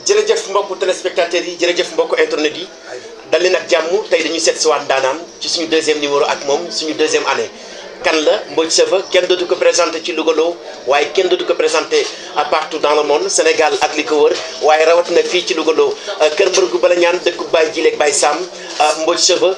jërëjëf mbokku téléspectateurs yi jërëjëf mbokku internet yi dal leen ak jàmm tey dañuy seet si waat ndaanaan ci suñu deuxième numéro ak moom suñu deuxième année kan la Mbodj Cheveux kenn dootu ko présenté ci Louga loo waaye kenn dootu ko présenté partout dans le monde Sénégal ak li ko wër waaye rawatina fii ci Louga loo kër mbërgu bala ñaan dëkku Baye Jileeg Baye Sam Mbodj Cheveux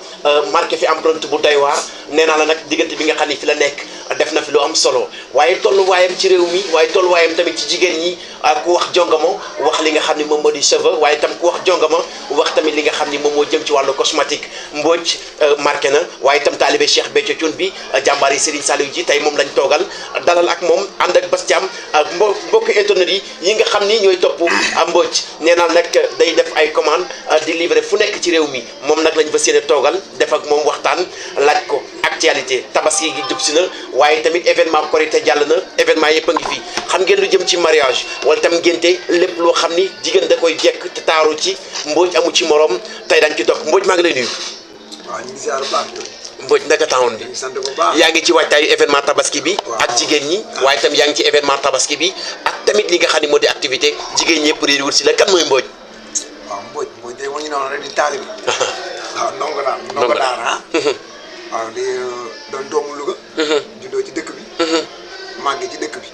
marqué fi empreinte bu doy waar nee naa la nag diggante bi nga xam ni fi la nekk def na fi lu am solo waaye tolluwaayam ci réew mi waaye tolluwaayam tamit ci jigéen ñi ku wax jongama wax li nga xam ni moom moo di cheveux waaye tam ku wax jongama wax tamit li nga xam ni moom moo jëm ci wàllu cosmétique Mbodj marqué na waaye tam taalibe Cheikh Béthio Thioune bi jàmbaar yi Serigne Saliou ji tey moom lañ toogal dalal ak moom ànd ak Bass Thiam ak mbokki internet yi nga xam ni ñooy topp Mbodj nee naa nag day def ay commande di livrer fu nekk ci réew mi moom nag lañ fas yéene toogal def ak moom waxtaan laaj ko actualité tabaski gi jub si na waaye tamit événement Korité jàll na événement yëpp a ngi fii xam ngeen lu jëm ci mariage wala tam ngénte lépp loo xam ni jigéen da koy jekk te taaru ci Mbodj amu ci morom tey dañ ci toog Mbodj maa ngi lay nuyu. waaw ñu ngi ziar bu baax. Mbodj naka tawoon bi sant bu baax yaa ngi ci waajtaayu événement tabaski bi ak jigéen ñi waaye tam yaa ngi ci événement tabaski bi ak tamit li nga xam ne moo di activité jigéen ñëpp réer wut si la kan mooy Mbodj. waaw Mbodj de moo ñu noonu rek di taalibe waaw ndongo daara waaw di doon doomu Louga juddoo ci dëkk bi màggee ci dëkk bi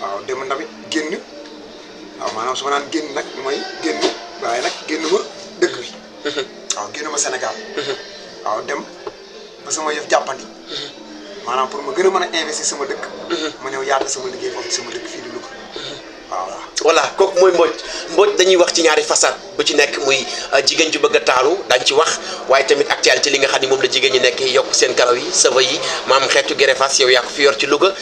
waaw dem tamit génn waaw maanaam su ma naan génn nag mooy génn waaye nag génn ma dëkk bi waaw génn ma Sénégal waaw dem ba sama yëf jàppandi maanaam pour ma gën a mën a investir sama dëkk ma ñëw yaatal sama liggéey foofu ci sama dëkk fii di Louga waaw voilà kooku mooy Mbodj dañuy wax ci ñaari façade bu ci nekk muy jigéen ju bëgg a taaru dañ ci wax waaye tamit actualité li nga xam ni moom la jigéen ñi nekk yokk seen karaw yi cheveux yi maam xeetu greffage yow yaa ko fi yor ci Louga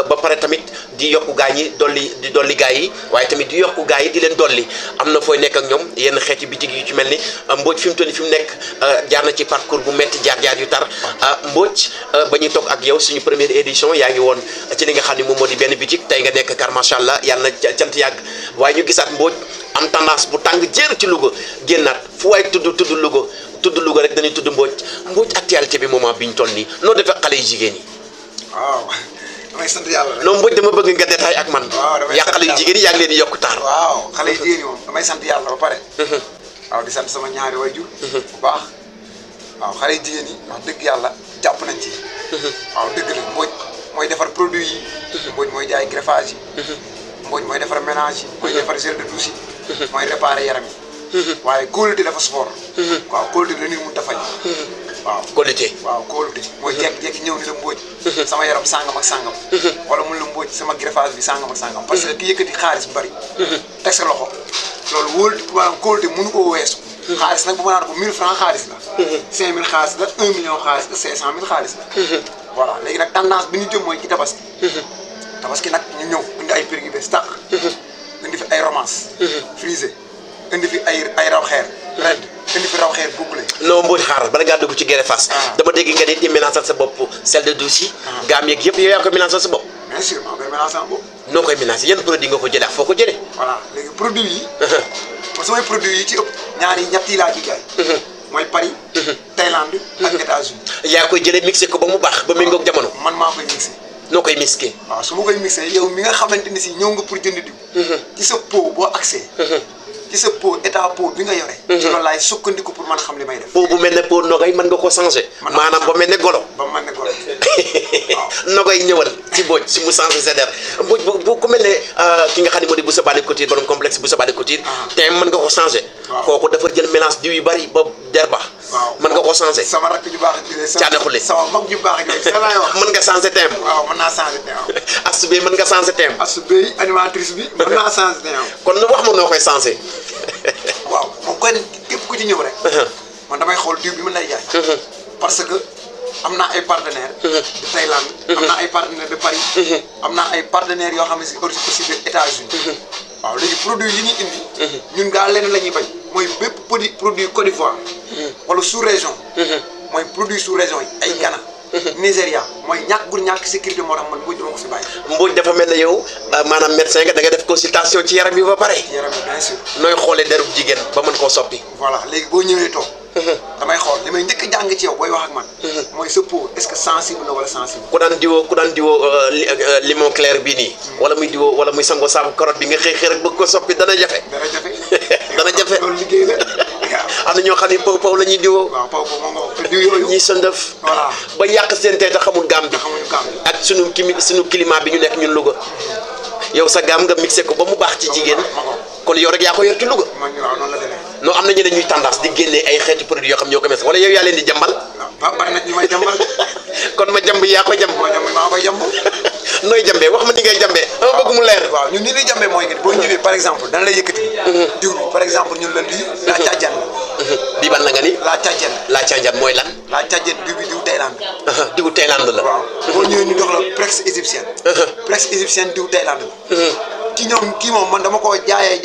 ba pare tamit di yokku gaa ñi dolli gaa yi waaye tamit di yokku gaa yi di leen dolli am na fooy nekk ak ñoom yenn xeeti bitig yu ci mel ni Mbodj fi mu toll fi mu nekk jaar na ci parcours bu metti jaar yu tar Mbodj ba ñuy toog ak yow suñu première édition yaa ngi woon ci li nga xam ni moom moo di benn bitig tey nga nekk car macha allah yàlla na cant yàgg waaye ñu gisaat Mbodj am tendance bu tàng jër ci Louga génnaat fu waay tudd Louga rek dañuy tudd Mbodj actualité bi moment bi ñu toll nii noo defee xale yu jigéen yi. waaw damay sant yàlla rek. non Mbodj dama bëgg nga détail ak man. waaw damay yaa xale yu jigéen yi yaa ngi leen di yokk taar. waaw xale yu jigéen yi moom damay sant yàlla ba pare. waaw di sant sama ñaari waajur bu baax waaw xale yu jigéen yi wax dëgg yàlla jàpp nañ ci. waaw dëgg la Mbodj mooy defar produit yi. Mbodj mooy jaay greffage yi. Mbodj mooy defar ménage yi mooy defar gel de douche yi mooy réparer yaram yi waaye qualité dafa sport waaw qualité la nit mun ta fay waaw qualité mooy jekki-jekki ñëw ni la Mbodj sama yaram sàngam ak sàngam wala mun la Mbodj sama greffage bi sàngam ak sàngam parce que ki yëkkati xaalis bu bari teg sa loxo loolu wóolu maanaam qualité mënu koo weesu xaalis nag bu ma naan ko 1000 francs xaalis la 5000 xaalis la 1 million xaalis la 500 000 xaalis la voilà léegi nag tendance bi ñu jëm mooy ci tabaski nag ñu ñëw indi ay prix yu bees tàq indi fi ay romance frisé indi fi ay raw xeer red indi fi raw xeer bouclé non Mbodj xaaral bala ngaa dugg ci greffage dama dégg nga di mélangeal sa bopp sel de douche yi gaam yeeg yëpp yow yaa koy mélangeal sa bopp bien sûr maa koy mélange sama bopp noo koy mélange yan produit nga ko jëlee ak foo ko jëlee voilà léegi produit yi man samay produit yi ci ëpp ñett yi laa ciy jaay mooy Paris Thaïlande ak États-Unis yaa koy jëlee mixé ko ba mu baax ba méngoog jamono man maa koy mixé noo koy mixé waaw su ma koy mixé yow mi nga xamante ni si ñëw nga pour jënd diw ci sa pot boo accès ci sa pot état pot bi nga yore ci loolu laay sukkandiku pour mën a xam li may def pot bu mel ne pot nogay mën nga ko changé maanaam ba mel ne golo ba mel ne golo nogay ñëwal ci Mbodj si mu changé sa der Mbodj bu ku mel ne ki nga xam ne moo di Boussa Bally Couture borom complexe Boussa Bally Couture te mën nga ko changé kooku dafa jël mélange diw yu bari ba der ba mën nga ko changé sama rakk ju baax caane xule sama mag ju baax sa laay wax mën nga changé thème waaw mën naa changé thème Astou Bey mën nga changé thème Astou Bey animatrice bi mën naa changé thème kon nu wax ma noo koy changé waaw moom koy képp ku ci ñëw rek man damay xool diw bi mën lay jaay parce que am naa ay partenaires de Thaïlande am naa ay partenaires de Paris am naa ay partenaires yoo xam ne si aussi de États-Unis waaw léegi produit yi ñuy indi ñun gaa lenn la ñuy bañ mooy bépp produit Côte d'Ivoire wala sous région mooy produit sous région yi ay Ghana Nigéria mooy ñàkk sécurité moo tax man Mbodj dama ko fi bàyyi Mbodj dafa mel ne yow maanaam médecin nga da nga def consultation ci yaram bi ba pare yaram bi bien sûr nooy xoolee derub jigéen ba mën koo soppi voilà léegi boo ñëwee toog damay xool li may njëkk jàng ci yow booy wax ak man. mooy sa peau est-ce que sensible na wala sensible. ku daan diwoo limon clair bii nii. wala muy diwoo wala muy sangoo saabu carotte bi nga xëy xëy rek bëgg ko soppi dana jafe. dana jafe loolu liggéey la. am na ñoo xam ne paw la ñuy diwoo. waaw paw moom nga diw yooyu. ñii sëndëf. voilà ba yàq seen tey te xamul gaam bi. xamuñu gaam bi. ak sunu climat bi ñu nekk ñun Louga. yow sa gaam nga mixé ko ba mu baax ci jigéen. kon yow rek yaa ko yor ci Louga. man waaw noonu la demee. non am na ñeneen ñuy tendance di génne ay xeeti produits yoo xam ñoo ko mes wala yow yaa leen di jàmbal. waaw bari na ñu may jàmbal. kon ma jàmb yaa ko jàmb. maa koy jàmb. nooy jàmbee wax ma ni ngay jàmbee. dama bëgg mu leer. waaw ñun ni ñuy jàmbee mooy que boo ñëwee par exemple dana lay yëkkati. diw bi par exemple ñun la lii. la càjjan la. bii ban la nga ni. la càjjan. la càjjan mooy lan. la càjjan diw bi diw Thaïlande. diw Thaïlande la. waaw boo ñëwee ñu jox la presse égyptienne. presse égyptienne diw Thaïlande la. ci ñoom kii moom man dama ko jaayee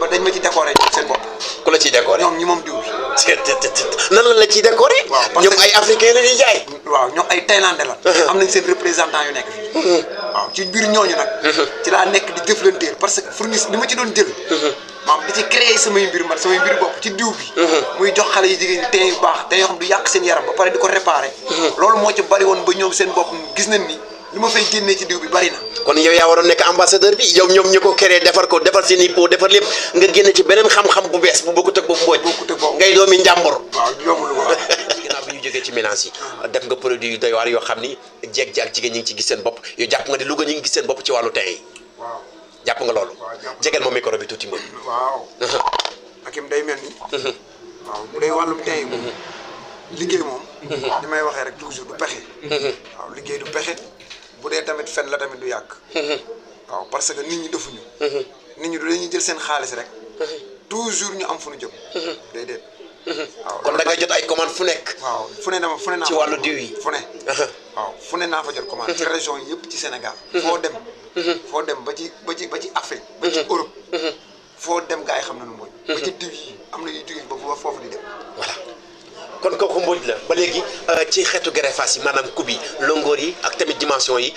ba dañ ma ci décoré seen bopp. ku la ciy décoré ñoom ñi moom diw bi. nan la ciy décoré. waaw parce ñoom ay africain la ñuy jaay. waaw ñoom ay thaïlandais la. am nañ seen représentant yu nekk fii. waaw ci biir ñooñu nag. ci laa nekk di jëflanteel parce que fournisseur li ma ci doon jël. maam di ci créer samay mbir bopp ci diw bi. muy jox xale yi jigéen ñi tey yu baax te yoo xam du yàq seen yaram ba pare di ko réparer. loolu moo ci bari woon ba ñoom seen bopp gis nañ ni li ma fay génnee ci diw bi bari na. kon yow yaa waroon nekk ambassadeur bi yow ñoom ñu ko créé defar seen i pot defar lépp nga génne ci beneen xam-xam bu bees bu bokkut ak boobu mbooj. ngay doomi njàmbur. waaw yombul waaw. ginnaaw bi ñu jógee ci mélange yi def nga produit yu doy waar yoo xam ni jeeg ji ak jigéen ñi ngi ci gis seen bopp yow jàpp nga ni Louga ñi ngi gis seen bopp ci wàllu tey yi. waaw jàpp nga loolu. jegeel ma micro bi tuuti moom. waaw. Hakim day mel ni. waaw bu dee wàllum tey moom. liggéey moom. li may waxee rek toujours du pexe. waaw liggéey du pexe. bu dee tamit fen la tamit du yàgg. waaw parce que nit ñi defuñu. nit ñi du dañuy jël seen xaalis rek. toujours ñu am fu ñu jëm. déedéet. waaw kon da ngay jot ay commande fu nekk. waaw fu ne naa ci wàllu diw yi fu ne. waaw fu ne naa fa jot commande. ci région yëpp ci Sénégal. foo dem ba ci Afrique. ba ci Europe. foo dem gars yi xam nañu mooy. ba ci diw yi am na yu jógee ba foofu di dem. voilà. kon kooku Mbodj la ba léegi ci xeetu greffage yi maanaam coupe yi longueur yi ak tamit dimension yi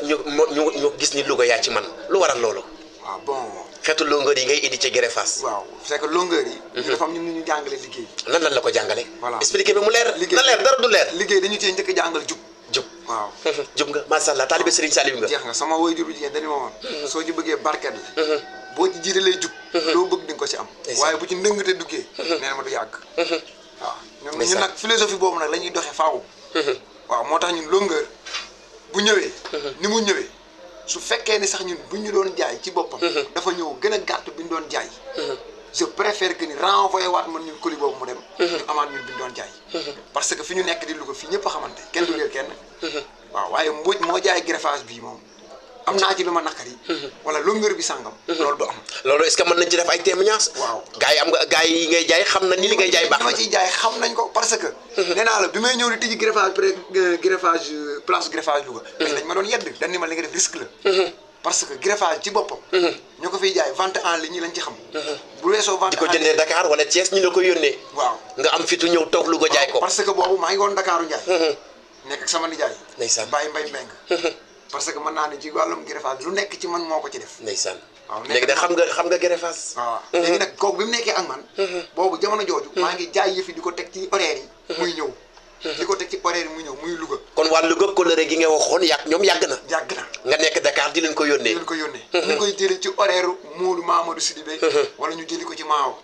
ñu gis ni Louga yaa ci man lu waral loolu. waaw bon. xeetu longueur yi ngay indi ci greffage. waaw c'est que longueur yi. ñu dafa am ñu jàngale liggéey. lan la ko jàngale. voilà expliqué bi mu leer. liggéey na leer dara du leer. liggéey dañu cee njëkk a jàngal jub. waaw. jub nga macha allah taalibe Serigne Saliou nga. jeex nga sama waajur bu jigéen dañu ma woon. soo ci bëggee barket la. boo ci jiitalee jub. loo bëgg di nga ko ci am. waaye bu ci ndëngate duggee. nee na ma du yàgg. waaw ñun nag philosophie boobu nag la ñuy doxee faaw. waaw moo tax ñun longueur bu ñëwee. ni mu ñëwee su fekkee ni sax ñun bu ñu doon jaay ci boppam. dafa ñëw gën a gàtt bi ñu doon jaay. je préfère que ni renvoyé waat man ñun colis boobu mu dem. ñu amaat ñun bi ñu doon jaay. parce que fi ñu nekk di Louga fii ñëpp a xamante kenn du réer kenn. waaw waaye Mbodj moo jaay greffage bii moom am naa ci lu ma naqari. wala longueur bi sàngam. loolu du am. loolu est-ce que mën nañ ci def ay témoignages. waaw gars yi ngay jaay xam na ni li ngay jaay baax na. li ma ciy jaay xam nañ ko parce que. nee naa la bi may ñëw di tijji greffage place greffage Louga. mais dañ ma doon yedd dañ ni ma li nga def risque la. parce que greffage ci boppam. ñoo ko fiy jaay vente en ligne yi lañ ci xam. bu weesoo vente en ligne di ko jëndee Dakar wala Thiès ñu la ko yónnee. waaw nga am fitu ñëw toog Louga jaay ko. parce que boobu maa ngi woon Dakaru Ndiaye. nekk ak sama nijaay. ndeysaan Baye Mbaye Mbeng parce que mën naa ne ci wàllum greffage lu nekk ci man moo ko ci def. ndeysaan. waaw léegi nag xam nga greffage. waaw léegi nag kooku bi mu nekkee ak man. boobu jamono jooju. maa ngi jaay yëfi di ko teg ci horaire yi. muy ñëw. di ko teg ci horaire yi muy ñëw muy Louga. kon waa Louga coloré gi nga waxoon ñoom yàgg na. yàgg na nga nekk Dakar di leen ko yónnee. ñu koy jëlee ci horaire Moodu Mamadou Sidibé. wala ñu jëli ko ci Maawo.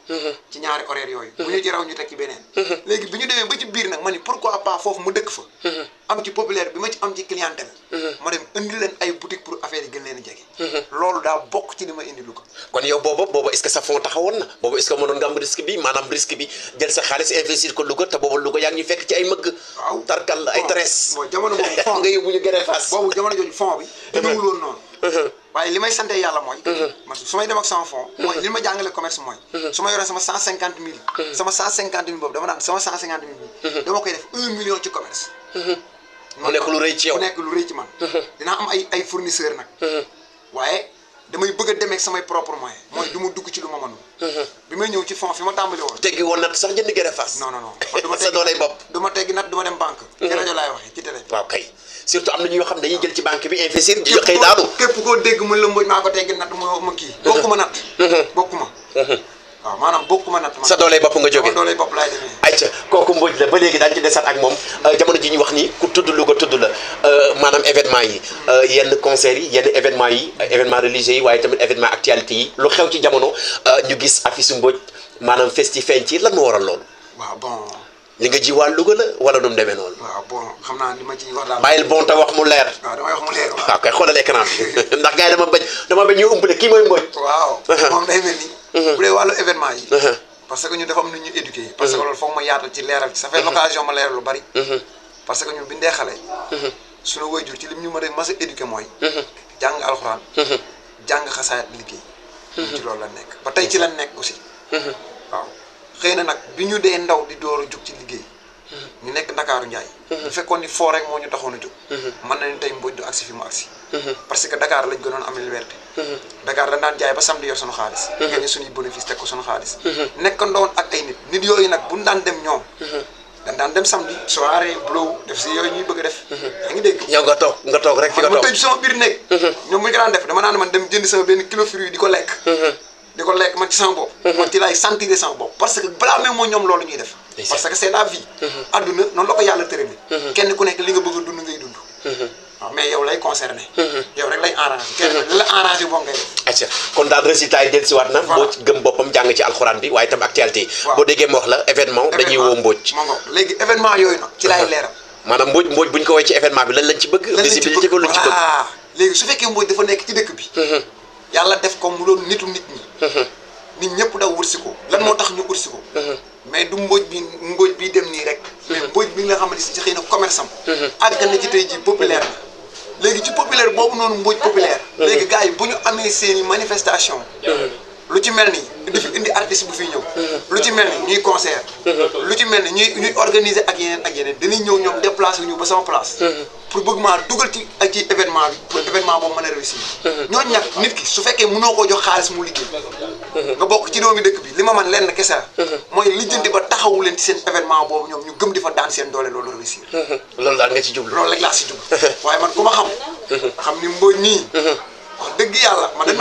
ci ñaari horaire yooyu. bu ñu ci raw ñu teg ci beneen. léegi bi ñu demee ba ci biir nag ma ni pourquoi pas foofu mu dëkk fa. am ci populaire bi ma ci am ci clientèle. ma dem indi leen ay boutique pour affaire yi gën leen a jege. loolu daa bokk ci li ma indi Louga. kon yow boobu est-ce que sa fond taxawoon na boobu est-ce que mënoon nga am risque bi maanaam risque bi jël sa xaalis investir ko Louga te boobu Louga yaa ngi ñu fekk ci ay mëgg. waaw tarkal ay treize. bon jamono boobu fond nga yóbbu ñu greffage. boobu jamono jooju fond bi. demewul woon noonu. waaye li may sante yàlla mooy. man su may dem ak sama fond. mooy li ma jàngale commerce mooy. su ma yoree sama 150 000. sama 150 000 boobu dama naan sama 150 000 bi. dama koy def 1 million ci commerce. mu nekk lu rëy ci yow mu nekk lu rëy ci man. dinaa am ay fournisseur nag. waaye damay bëgg a demee ak samay propre moyen mooy du ma dugg ci lu ma mënul. bi may ñëw ci fond fi ma tàmbali woon. teggi woon nat sax jënd greffage. non sa dooley bopp. du ma teggi nat du ma dem banque. ci rajo laay waxee ci télé. waaw kay surtout am na ñoo xam dañuy jël ci banque bi investir. di xëy daanu képp koo dégg mën la Mbodj maa ko teggi nat ma kii. bokkuma nat. bokkuma. waaw maanaam bokkuma natt man. sa doole bopp nga jógee doole bopp laay demee. ayca kooku Mbodj la ba léegi daañu ci desaat ak moom jamono ji ñu wax ni ku tudd Louga tudd la maanaam événement yi yenn concert yi yenn événement yi événement religieux yi waaye tamit événement actualité yi lu xew ci jamono ñu gis affiche Mbodj maanaam festi feeñ ci lan moo waral loolu. waaw bon. li nga ji waa Louga la wala nu mu demee noonu. waaw bon xam naa li ma ciy wax daal. bàyyil bon te wax mu leer. waaw damay wax mu leer. waaw kay xoolal écran bi ndax gars yi dama bañ ñu umpale kii mooy Mbodj. waaw moom day mel ni. bu dee wàllu événement yi. parce que ñun dafa am nu ñu éduqué. parce que loolu foog ma yaatal ci leeral ci ça fait l'occasion ma leeral lu bari. parce que ñun bi ñu dee xale. suñu waajur ci lim ñu mën a mas a éduqué mooy. jàng alxuraan. jàng xasaayat liggéey. ci loolu la nekk ba tey ci la nekk aussi. waaw xëy na nag bi ñu dee ndaw di door a jug ci liggéey. ñu nekk Ndakaaru Njaay. bu fekkoon ni foo rek moo ñu taxoon a jóg. mën na ni tey Mbodj du agsi fi mu agsi. parce que Dakar lañ gënoon am liberté. Dakar dañ daan jaay ba samedi yor sunu xaalis. gagné suñuy bénéfice teg ko sunu xaalis. nekkandoon ak ay nit yooyu nag buñ daan dem ñoom. dañ daan dem samedi soirée blow def si yooyu ñuy bëgg a def. yaa ngi dégg. yow nga toog rek fi nga toog ma tëj sama biir néeg. ñoom bu ñu ko daan def dama naan man dem jënd sama benn kilo fruit di ko lekk. di ko lekk man ci sama bopp. man ci laay sentir sama bopp parce que balaa même moo ñoom loolu ñuy def. parce que c'est la vie. adduna noonu la ko yàlla tëralee. kenn ku nekk li nga bëgg a dund ngay dund. waaw mais yow lay concerné. yow rek lay arrangé kenn li la arrangé moom ngay def. acca kon daal résultat yi dellusiwaat na. Mbodj gëm boppam jàng ci alxuraan bi waaye itam actualité yi. boo déggee ma wax la événement dañuy woo Mbodj. léegi événement yooyu nag ci laay leeral. maanaam Mbodj bu ñu ko woowee ci événement bi lan lañ ci bëgg. visibilité ko luñ ci bëgg. léegi su fekkee Mbodj dafa nekk ci dëkk bi. yàlla def ko mu doon nitu nit ñi. nit ñëpp daw wërsi ko lan moo tax ñu wërsi ko. mais du Mbodj bi dem nii rek. mais Mbodj bi nga xamante si xëy na commerce am. àgg na ci tey ji populaire na. léegi ci populaire boobu noonu Mbodj populaire. léegi gars yi bu ñu amee seeni manifestation lu ci mel ni indi artiste bu fi ñëw. lu ci mel ni ñuy concert. lu ci mel ni ñuy organiser ak yeneen dañuy ñëw ñoom déplacé ñu ba sama place. pour bëgg maa dugal ci événement bi pour événement boobu mën a réussir. ñooñu nag nit ki su fekkee mënoo koo jox xaalis mu liggéey. nga bokk ci doomi dëkk bi li ma man lenn kese la. mooy lijjanti ba taxawu leen ci seen événement boobu ñoom ñu gëm di fa daan seen doole loolu réussir. loolu daal nga ci jublu. loolu rek laa si jublu. waaye man ku ma xam. xam ni Mbodj nii. wax dëgg yàlla man dañ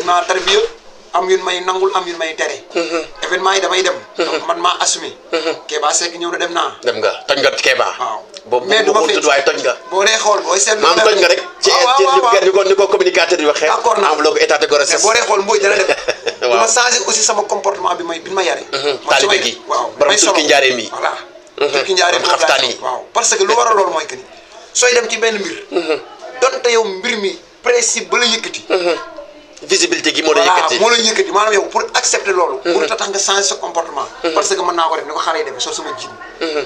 maa tarbiya am yun may nangul am yun may tere. événement yi damay dem. donc man maa assumé. Kéba Seck ñëw na dem naa. dem nga toj nga Kéba. waaw mais du ma fekk waaye toj nga. boo dee xool booy seetlu. maam toj nga rek. ci ni ko communicateur yi waxee. d'accord naa enveloppe état de grossesse. mais boo dee xool Mbodj dana dem. waaw dama changé aussi sama comportement bi ma yare. taalibe gi waaw borom turki njaareem yi. voilà. turki njaareem xaftaan yi waaw parce que lu waral loolu mooy que ni sooy dem ci benn mbir. donte yow mbir mi principe ba la yëkkati. visibilité gi moo la yëkkati moo la yëkkati maanaam yow pour accepter loolu. pour tax nga changer sa comportement. parce que mën naa ko def ni ko xale yi defee sol sama jean.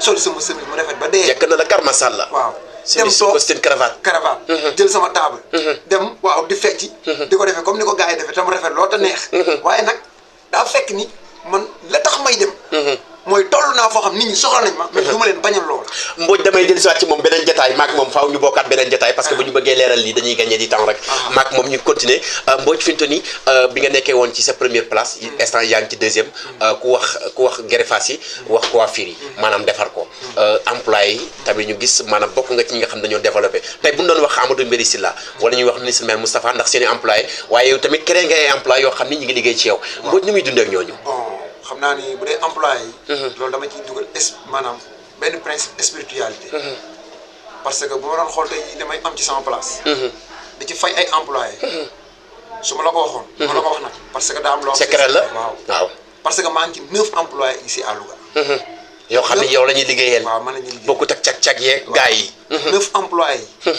sol sama chemise mu rafet ba dee. jekk na la kar masàlla. waaw dem toog costume cravate. jël sama table. dem waaw di fecci. di ko defee comme ni ko gars yi defee tam rafet loolu te neex. waaye nag daa fekk ni man la tax may dem. mooy toll naa foo xam nit ñi soxla nañ ma. mais du ma leen bañal loolu. Mbodj damay dellusiwaat ci moom beneen jotaay maak moom faaw ñu bokkaat beneen jotaay parce que bu ñu bëggee leeral lii dañuy gagné di temps rek. maak moom ñu continuer Mbodj fi mu toll nii bi nga nekkee woon ci sa première place. instant yaa ngi ci deuxième. ku wax greffage yi. wax coiffure yi. maanaam defar ko. employé yi tamit ñu gis maanaam bokk nga ci ñi nga xam dañoo développé tey bu ñu doon wax Amadou Mbéri Sylla wala ñuy wax ministre maire Moustapha ndax seen i employé waaye yow tamit créé nga ay employé yoo xam ni ñu ngi liggéey ci yow. Mbodj ni muy dundee ak ñooñu. xam naa ni bu dee employé yi. loolu dama ciy dugal maanaam benn principe spiritualité. parce que bu ma doon xool tey damay am ci sama place. di ci fay ay employé su ma la ko waxoon. ma la ko wax nag parce que daa am loo. secret la waaw. parce que maa ngi ci 9 employés ici à Louga. yoo xam ne yow la ñuy liggéeyal. waaw man la ñuy liggéeyal bokkut ak cag-cag yeeg gaa yi. 9 employés yi.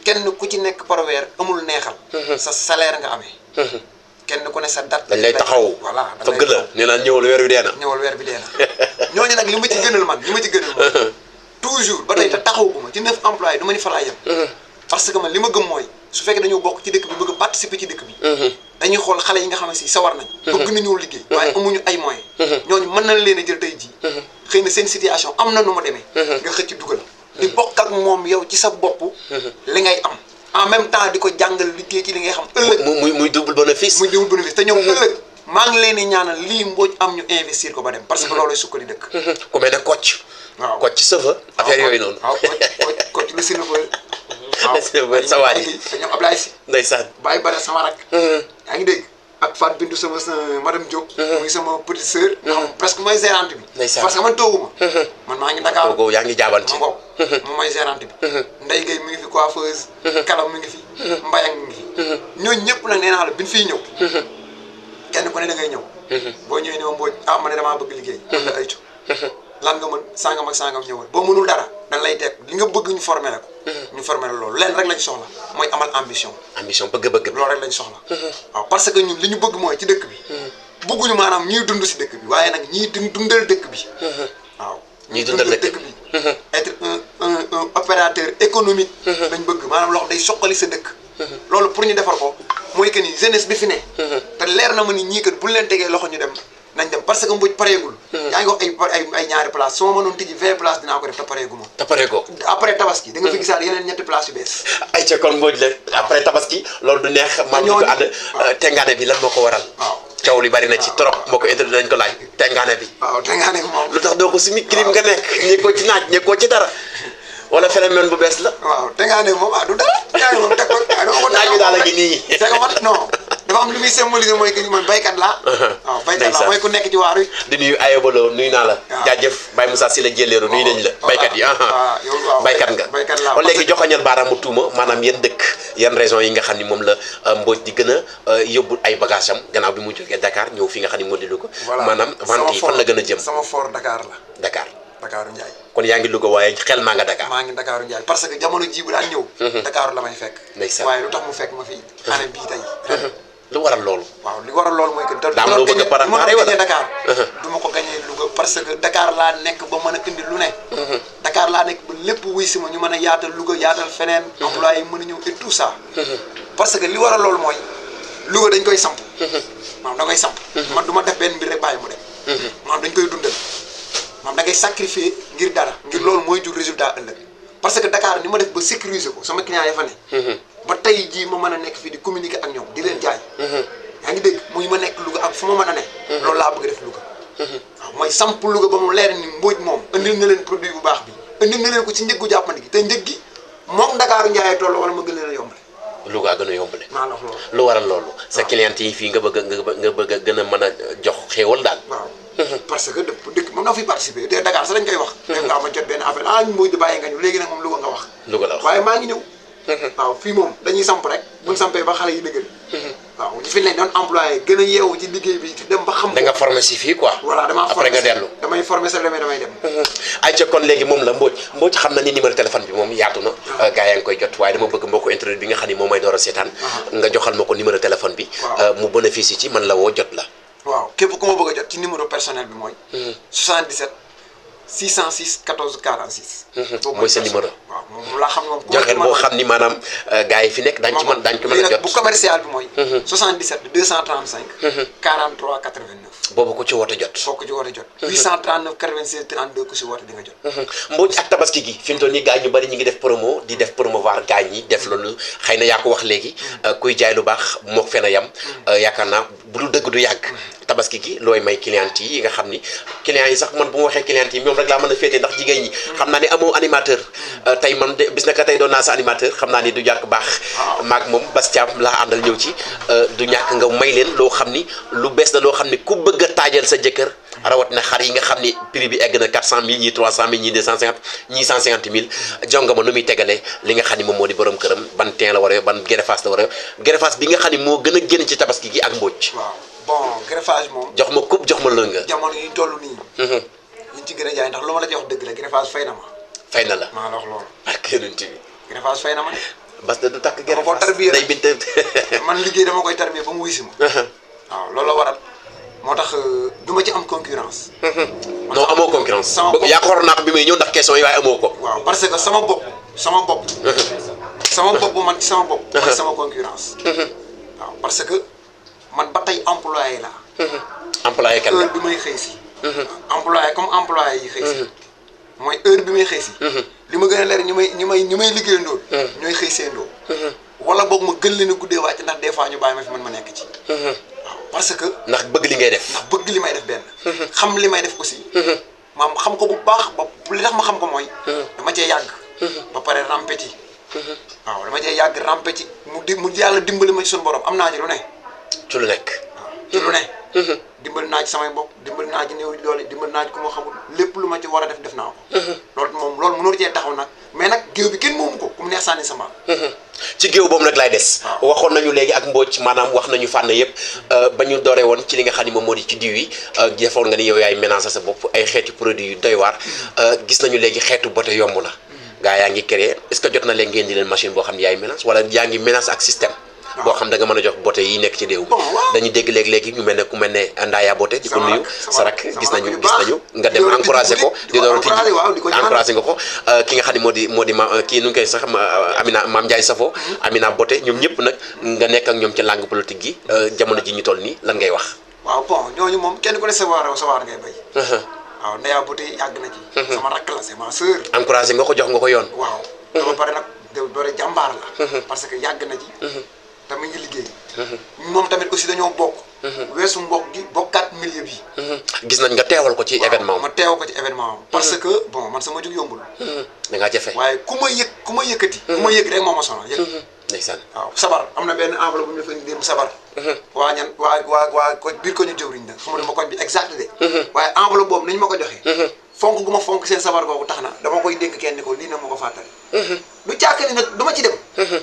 kenn ku ci nekk par weer amul neexal. sa salaire nga amee. kenn ku ne sa date. dañ lay taxaw voilà fëgg la nee naa ñëwal weer bi dee na. ñëwal weer bi dee na ñooñu nag li ma ci gënal man toujours ba tey te taxawuguma ci 9 employés du ma ni fa laa yem. parce que man li ma gëm mooy su fekkee dañoo bokk ci dëkk bi bëgg a participer ci dëkk bi. dañuy xool xale yi nga xam ne si sawar nañ. bëgg nañoo liggéey. waaye amuñu ay moyens. ñooñu mën nañ leen a jël tey jii. xëy na seen situation am na nu ma demee. nga xëcc dugal. di bokk ak moom yow ci sa bopp. li ngay am. en même temps di ko jàngal liggéey ci li ngay xam ëllëg. muy double bénéfice. muy double bénéfice te ñoom ëllëg. maa ngi leen di ñaanal lii Mbodj am ñu investir ko ba dem. parce que loolu sukkandi dëkk. ku mel ne Kocc. waaw Kocc sëfa affaire yooyu noonu. waaw Kocc le Sénégal. waaw sa waa ji te ñoom Ablaye Si. ndeysaan. Baye Bada sama rak. yaa ngi dégg ak Fatou Bintou sama madame Diop. muy sama petite sœur. nga xam presque mooy gérante bi. parce que man tooguma. man maa ngi Dakar. kooku yaa ngi jaabanti. ma ngoog moom mooy gérante bi. Ndeye Gueye mi ngi fi coiffeuse. Kalam mi ngi fi. Mbayang mi ngi fi. ñooñu ñëpp nag nee naa la bi ñu fiy ñëw. kenn ku ne da ngay ñëw. boo ñëwee ne ma Mbodj ma ne damaa bëgg liggéey. man la aytu. lan nga mën sangam ak sangam ñëwal boo mënul dara dañ lay teg li nga bëgg ñu formé la ko. ñu formé la loolu leen rek lañ soxla mooy amal ambition. ambition bëgg-bëgg. loolu rek lañ soxla. waaw parce que ñun li ñu bëgg mooy ci dëkk bi. bëgguñu maanaam ñiy dund si dëkk bi waaye nag ñiy dundal dëkk bi. waaw ñiy dundal dëkk bi être un opérateur économique. lañ bëgg maanaam loo xam day soqali sa dëkk. loolu pour ñu defar ko mooy que ni jeunesse bi fi ne. te leer na ma ni ñii kat buñ leen tegee loxo ñu dem. nañ dem parce que Mbodj pareegul. yaa ngi wax ay ñaari place su ma mënoon tijji 20 place dinaa ko def te pareegu ma. te pareegoo. après tabaski da nga fi gisaat yeneen ñetti place yu bees. ay ca kon Mbodj la après tabaski loolu du neex. maam ñu ko ànd tengaane bi lan moo ko waral. waaw coow li bari na ci trop mbokk internet dañ ko laaj tengaane bi. waaw tengaane bi moom. lu tax doo ko simi clim nga nekk nekkoo ci naaj nekkoo ci dara wala phénomène bu bees la. waaw tengaane bi moom du dara. tengaane moom teg ko naaj bi daal a ngi nii. c'est que man non. dafa am lu muy symboliser mooy que ni man baykat laa. waaw baykat laa mooy ku nekk ci waar wi. di nuyu Ayobalo nuyu naa la. waaw jaajëf Baye Moussa Sylla Jëleeru nuyu nañ la. baykat yi baykat nga. baykat laa kon léegi joxoñal baaraamu tuuma maanaam yan dëkk yan région yi nga xam ni moom la Mbodj di gën a yóbbu ay bagage am gannaaw bi mu jógee Dakar ñëw fi nga xam ni moo di Louga. voilà maanaam vente yi fan la gën a jëm. sama fort Dakar la. Dakar. Dakaaru Ndiaye. kon yaa ngi Louga waaye xel maa nga Dakar. maa ngi Dakaaru Ndiaye parce que jamono ji bu daan ñëw. Dakar la may fekk. ndeysaan waaye lu tax mu fekk ma fii année bii tey. lu waral loolu. waaw li waral loolu mooy que. daam loo bëgg a préparé wala Dakar. du ma ko gagné Louga parce que Dakar laa nekk ba mën a indi lu ne. Dakar laa nekk ba lépp wuy si ma ñu mën a yaatal Louga yaatal feneen. employé yi mën a ñëw et tout ça. parce que li waral loolu mooy Louga dañ koy samp. maanaam da koy samp. man du ma def benn mbir rek bàyyi mu dem. maanaam dañ koy dundal. maanaam da ngay sacrifier ngir dara. ngir loolu mooy jur résultat ëllëg. parce que Dakar ni ma def ba sécuriser ko sama client ya fa ne. ba tey jii ma mën a nekk fii di communiquer ak ñoom di leen jaay. yaa ngi dégg muy ma nekk Louga ak fu ma mën a ne. loolu laa bëgg def Louga. waaw mooy samp Louga ba mu leer ni Mbodj moom indil na leen produit bu baax bi indil na leen ko ci njëggu jàppandi gi te njëg gi moom Dakar Ndiaye toll wala ma gën leen a yombale. Louga gën a yombale. maa la wax loolu. lu waral loolu. sa client yi fii nga bëgg a gën a mën a jox xéewal daal. waaw parce que dëkk moom naa fiy participer te Dakar sax dañ koy wax. def nga ma jot benn appel Mbodj di bàyyi nga ñu léegi nag moom Louga nga wax. Louga la wax waaye maa ngi ñëw. waaw fii moom dañuy samp rek buñ sampee ba xale yi dëgër. waaw ñu fi ne doon employé gën a yeewu ci liggéey bi dem ba xam. da nga formé si fii quoi. voilà damaa après nga dellu. damay formé sa demee damay dem. ay ca kon léegi moom la Mbodj xam na ni numéro téléphone bi moom yaatu na. gars yaa ngi koy jot waaye dama bëgg mbokku internet bi nga xam ni moom may door a seetaan. nga joxal ma ko numéro téléphone bi. mu bénéficie ci man la woo jot la. waaw képp ku ma bëgg a jot ci numéro personnel bi mooy. 77 606 14 46. mooy sa numéro. waaw moom laa xam ne moom. joxeel boo xam ni maanaam gars yi fi nekk daañu ci mën a jot. bu commercial bi mooy. 77 235. 43 89. boobu ku ci woote jot. foo ko ci woote jot. 839 96 32 ku si woote di nga jot. Mbodj ak tabaski gi fi mu toll nii gars ñu bari ñu ngi def promo di def promouvoir gars ñi def loolu xëy na yaa ko wax léegi. kuy jaay lu baax mook fen a yam. yaakaar naa bu dul dëgg du yàgg. tabaski gi looy may client yi nga xam ni client yi sax man bu ma waxee client yi ñoom rek laa mën a féetee ndax jigéen ñi. xam naa ni amoo animateur. tey man de bis naka tey doon naa sa animateur xam naa ni du jàkk baax. maag moom Bas Thiam laa àndal ñëw ci. du ñàkk nga may leen loo xam ni lu bees la loo xam ni ku bëgg a taajal sa jëkkër rawatina xar yi nga xam ni prix bi egg na 400000 ñii 300000 ñii 250 ñii 150000 jonga ma nu muy tegalee li nga xam ni moom moo di borom këram ban teen la war a yor ban gerefaas la war a yor gerefaas bi nga xam ni moo gën a génn ci tabaski gi ak Mbodj. waaw bon greffage moom. jox ma coupe jox ma lënga. jamono yi toll nii. ñu ci gën a jaay ndax lu ma la ci wax dëgg la greffage fay na ma. fay na la maa la wax loolu. ak keneen bi. greffage fay na ma de. bas da du takk dama ko gerefaas tarbiya day bint. man liggéey dama koy tarbiya ba mu wuy si ma. waaw loolu la waral moo tax du ma ci am concurrence. non amoo concurrence. sama bopp yaa ko waroon naa ko bi may ñëw ndax question yi waaye amoo ko. waaw parce que sama bopp sama bopp man ci sama bopp. mooy sama concurrence. waaw parce que man ba tey employé laa. employé kan la heure bi may xëy si. employé comme employé yi xëy si. mooy heure bi may xëy si. li ma gën a leer ñi may liggéeyandoo. ñooy xëy seendoo. wala boog ma gën leen a guddee wàcc ndax des fois ñu bàyyi ma fi man ma nekk ci. waaw parce que. ndax bëgg li ngay def. ndax bëgg li may def benn. xam li may def aussi. maam xam ko bu baax ba li tax ma xam ko mooy. dama cee yàgg. ba pare rampe ci. waaw dama cee yàgg rampe ci mu yàlla dimbali ma ci suñu borom am naa ci lu ne. ci lu nekk. ci lu ne dimbali naa ci samay mbokk dimbali naa ci néew doole dimbali naa ci ku ma xamul lépp lu ma ci war a def naa ko loolu mënoo cee taxaw nag mais nag géew bi kenn moomu ko ku mu neex sànni sama ci géew boobu nag laay des waxoon nañu léegi ak Mbodj maanaam wax nañu fànn yëpp ba ñu dooree woon ci li nga xam ni moom moo di ci diw yi defoon nga ni yow yaay mélange sa bopp ay xeeti produits yu doy waar gis nañu léegi xeetu bote yomb na gaa yaa ngi créé est-ce que jot na leen ngeen di leen machine boo xam ne yaay mélange wala yaa ngi mélange ak système boo xam da nga mën a jox bote yi nekk ci réew mi dañuy dégg léegi ñu mel ne ku mel ne Ndaaya bote di ko nuyu sa rak gis nañu nga dem encouragé ko di doon tijji encouragé nga ko ki nga xam ne moo di ma kii nu ngi koy sax Amina Mame Ndiaye Safo Amina bote ñoom ñëpp nag nga nekk ak ñoom ci langue politique gi jamono ji ñu toll nii lan ngay wax waaw bon ñooñu moom kenn ku ne savoir ngay bay waaw Ndaaya bote yàgg na ci sama rakk la c'est ma sœur encouragé nga ko jox nga ko yoon waaw dama pare nag doore jàmbaar la parce que yàgg na ci te mu ngi liggéey moom tamit aussi dañoo bokk weesu mbokk gi bokkaat milieu bi gis nañ nga teewal ko ci événement ma teewal ko ci événement parce que bon man sama jug yombul da ngaa jafe waaye ku ma yëkkati ku ma yëg rek moo ma sonal yëg ndeysaan waaw sabar am na benn enveloppe bu ñu fa indi sabar waa ñan waa ko biir ko ñu jëwriñ la xamuma ma koñ bi exact de waaye enveloppe boobu nañ ma ko joxee fonk gu ma fonk seen sabar googu tax na dama koy dénk kenn ni ko lii nag ma ko fàttali du càkkani nag du ma ci dem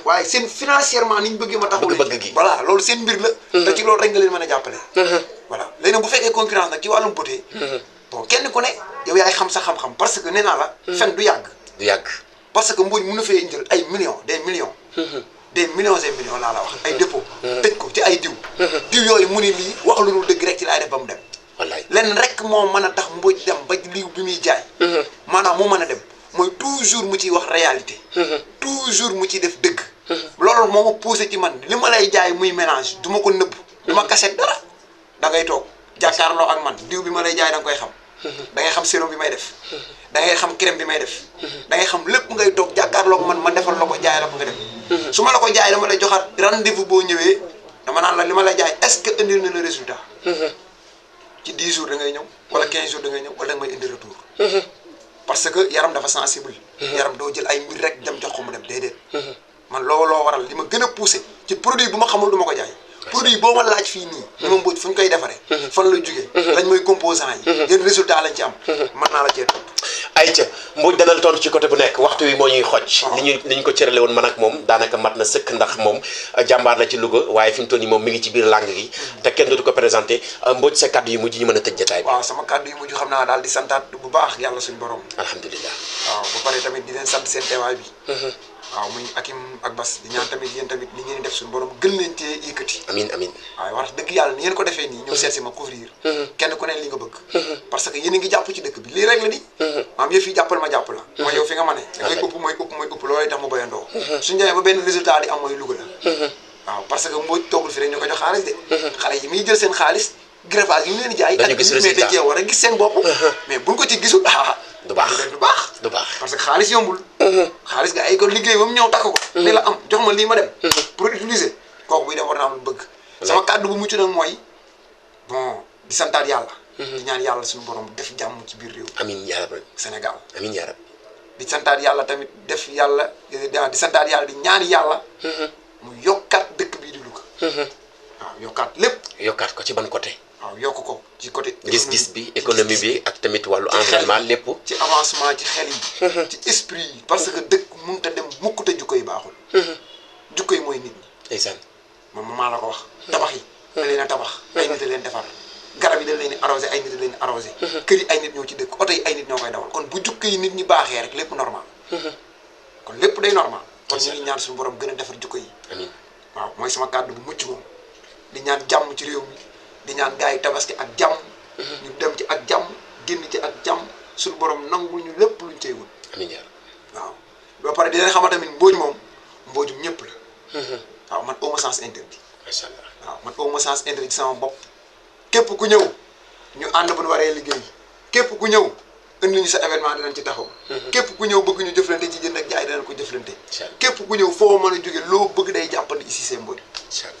waaye seen financièrement ni ñu bëggee ma taxaw bëgg gi voilà loolu seen mbir la te ci loolu rek nga leen mën a jàppale voilà léegi nag bu fekkee concurrence nag ci wàllum beauté bon kenn ku ne yow yaay xam sa xam-xam parce que nee naa la fen du yàgg parce que Mbodj mën na fee indil ay millions des millions et millions laa la wax ay dépôt tëj ko ci ay diw yooyu mu ni lii wax lu dul dëgg rek ci laay def ba mu dem wallaay lenn rek moo mën a tax Mbodj dem ba liw bi muy jaay maanaam moo mën a dem mooy toujours mu ciy wax réalité toujours mu ciy def dëgg loolu moo ma poussé ci man li ma lay jaay muy mélange du ma ko nëbb du ma kaset dara da ngay toog jàkkaarloo ak man diw bi ma lay jaay da nga koy xam da ngay xam sérum bi may def da ngay xam crème bi may def da ngay xam lépp ngay toog jàkkaarloo ak man ma defal la ko jaay la ko nga def su ma la ko jaay dama lay joxaat rendez-vous boo ñëwee dama naan la li ma lay jaay est-ce que indil na le résultat ci 10 jours da ngay ñëw wala 15 jours da ngay ñëw wala da nga may indi retour parce que yaram dafa sensible yaram doo jël ay mbir rek dem jox ko mu dem déedéet man looloo waral li ma gën a poussé ci produit bu ma xamul du ma ko jaay produit boo ma laaj fii nii li ma Mbodj fu ñu koy defaree fan la jógee lañ mooy composant yi yan résultat lañ ci am mën naa la cee tontu ayca Mbodj dana la tontu ci côté bu nekk waxtu wi moo ñuy xoj li ñu ko cërale woon man ak moom daanaka mat na sëkk ndax moom jàmbaar la ci Louga waaye fi mu toll nii moom mi ngi ci biir langue gi te kenn dootu ko présenté Mbodj sa kàddu yu mujj ñu mën a tëj jotaay bi waaw sama kàddu yu mujj xam naa daal di santaat bu baax yàlla suñu borom alhamdulilah waaw ba pare tamit di leen sant seen teewaay bi waaw muy Akim ak Bas di ñaan tamit yéen tamit li ngeen di def suñu borom gën leen cee yëkkati amiin amiin waaw wax dëgg yàlla ni ngeen ko defee nii ñëw seet si ma couvrir kenn ku ne li nga bëgg parce que yéen a ngi jàpp ci dëkk bi lii rek la di maam yëf yi jàppal ma jàpp la mooy yow fi nga ma ne da ngay ëpp mooy ëpp loolay tax mu bayandoo suñu demee ba benn résultat di am mooy Louga la waaw parce que Mbodj toogul fi rek ñu ko jox xaalis de xale yi muy jël seen xaalis greffage yi mu leen di jaay ak mais da cee war a gis seen bopp mais buñ ko ci gisul du baax parce que xaalis yombul xaalis nga ay ko liggéey ba mu ñëw takk ko ni la am jox ma lii ma dem pour utiliser kooku buy dem war naa am lu bëgg sama kàddu bu mucc nag mooy bon di santaat yàlla di ñaan yàlla suñu borom def jàmm ci biir réew amiin yaa rabbi Sénégal amiin yaa rabbi di santaat yàlla tamit def yàlla di santaat yàlla di ñaan yàlla mu yokkaat dëkk bii di Louga waaw yokkaat lépp yokkaat ko ci ban côté waaw yokk ko ci côté gis-gis bi économie bi ak tamit wàllu environnement lépp ci avancement ci xel yi ci esprit yi parce que dëkk mënut a dem mukk te jukko yi baaxul jukko yi mooy nit ñi ndeysaan moom maa la ko wax tabax yi da leen a tabax ay nit a leen defar garab yi dañ leen arrosé ay nit a leen arrosé kër yi ay nit ñoo ci dëkk oto yi ay nit ñoo koy dawal kon bu jukko yi nit ñi baaxee rek lépp normal kon lépp day normal kon ñu ngi ñaan suñu borom gën a defar jukko yi amiin waaw mooy sama kàddu bu mucc moom di ñaan jàmm ci réew mi di ñaan gars yi tabaski ak jàmm ñu dem ci ak jàmm génn ci ak jàmm suñu borom nangul ñu lépp luñ cey wut amiin waaw ba pare di leen xamal tamit Mbodj moom Mbodjum ñëpp la waaw man awma sens interdit macha allah waaw man awma sens interdit sama bopp képp ku ñëw ñu ànd bu ñu waree liggéey képp ku ñëw indi ñu sa événement dinañ ci taxaw képp ku ñëw bëgg ñu jëflante ci jënd ak jaay dinañ ko jëflante képp ku ñëw foo mën a jóge loo bëgg day jàppandi ici c'est Mbodj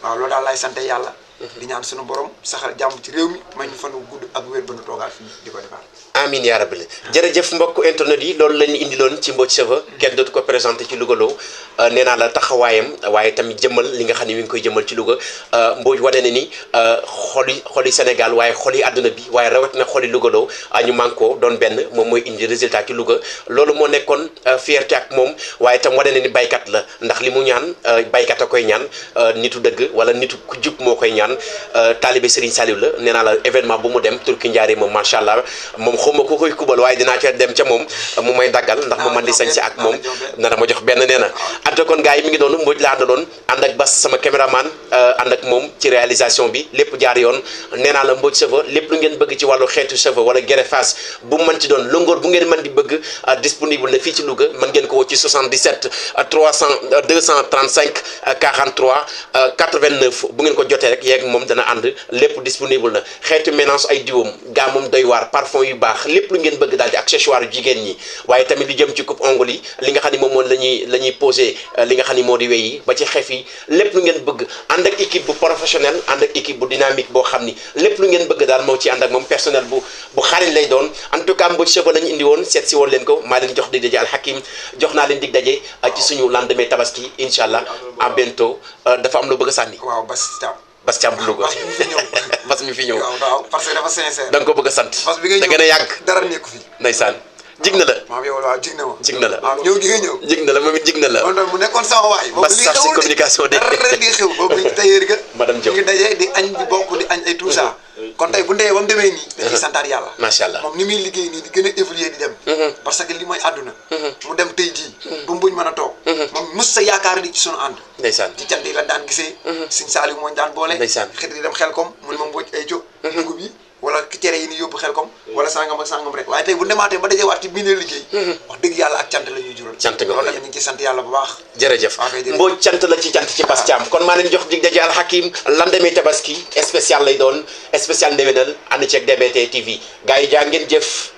waaw loolu daal laay sante yàlla di ñaan suñu borom saxal jàmm ci réew mi may ñu fan wu gudd ak wér ba nu toogaat fii di ko defaat. amin yaa rabbi jërëjëf mbokk internet yi loolu la ñu indiloon ci Mbodj Cheveux kenn dootu ko présenté ci Louga loo nee naa la taxawaayam waaye tamit jëmmal li nga xam ne mi ngi koy jëmmal ci Louga Mbodj wane na ni xoli Sénégal waaye xoli àdduna bi waaye rawat na xoli Louga loo ñu mànkoo doon benn moom mooy indi résultat ci Louga loolu moo nekkoon fierté ak moom waaye tam wane na ni baykat la ndax li mu ñaan baykat a koy ñaan nitu dëgg wala nitu ku jub moo koy ñaan taalibe Serigne Saliou la nee naa la événement bu mu dem turki njaari moom macha allah moom xawma ko koy kubal waaye dinaa ci dem ca moom mu may daggal ndax mu man di sañ si ak moom na ma jox benn nee na ante kon gars yi mi ngi noonu Mbodj la àndaloon ànd ak Bas sama caméraman ànd ak moom ci réalisation bi lépp jaar yoon nee naa la Mbodj Cheveux lépp lu ngeen bëgg ci wàllu xeetu cheveux wala greffage bu mu mën ci doon longueur bu ngeen mën di bëgg disponible na fii ci Louga mën ngeen ko woo ci 77 235 43 89 bu ngeen ko jotee rek yeeg moom dana ànd lépp disponible na xeetu mélange ay diwum gaa moom doy waar parfum yu baax lépp lu ngeen bëgg daal di accessoire yu jigéen ñi waaye tamit li jëm ci coupe ongle yi li nga xam ne moom moom la ñuy posé li nga xam ne moo di wey yi ba ci xef yi lépp lu ngeen bëgg ànd ak équipe bu professionnel ànd ak équipe bu dynamique boo xam ni lépp lu ngeen bëgg daal moo ci ànd ak moom personnel bu xarañ lay doon en tout cas Mbodj Cheveux la ñu indi woon seet si woon leen ko maa leen jox dig daje Alhakim jox naa leen dig daje ci suñu lendemain tabaski incha allah à bientôt dafa am lu bëgg a sànni. waaw Bas Thiam bu Louga Bas mi fi ñëw waaw parce que dafa sincère. da nga ko bëgg a sant. Bas bi ngay ñëw da gën a yàgg dara nekku fi. ndeysaan jig na la. waaw yow waaw jig na ma. jig na la waaw ñëw gi nga ñëw. jig na la moom it jig na la. mu nekkoon sama waay. Bas sax si communication de dara di xew boobu ñu tailleur ga. madame Diop ñu ngi daje di añ di bokk di añ ay tout ça. kon tey bu ndee ba mu demee nii. da ciy santaat yàlla. macha allah moom ni muy liggéey nii di gën a évoluer di dem. parce que li mooy àdduna. mu dem tey jii. ba Mbodj mën a toog. moom mës sa yaakaar di ci sunu ànd. ndeysaan ci cant yi la daan gisee. Sëñ Saliou moo ñu daan boole. ndeysaan xet di dem xel kom mu ne ma Mbodj ay jóg. dugub yi wala cere yi ni yóbbu xel kom wala sangam ak sangam rek waaye tey bu demaatee ba dajewaat ci biir liggéey. wax dëgg yàlla ak cant la ñuy jural. cant nga loolu la ñu ngi ci sant yàlla bu baax. jërëjëf Mbodj cant la ci cant ci Bas Thiam kon maa leen jox dig daje Alhakim lendemain tabaski spécial lay doon spécial ndéwénal ànd ceeg DBT TV gars yi jaa ngeen jëf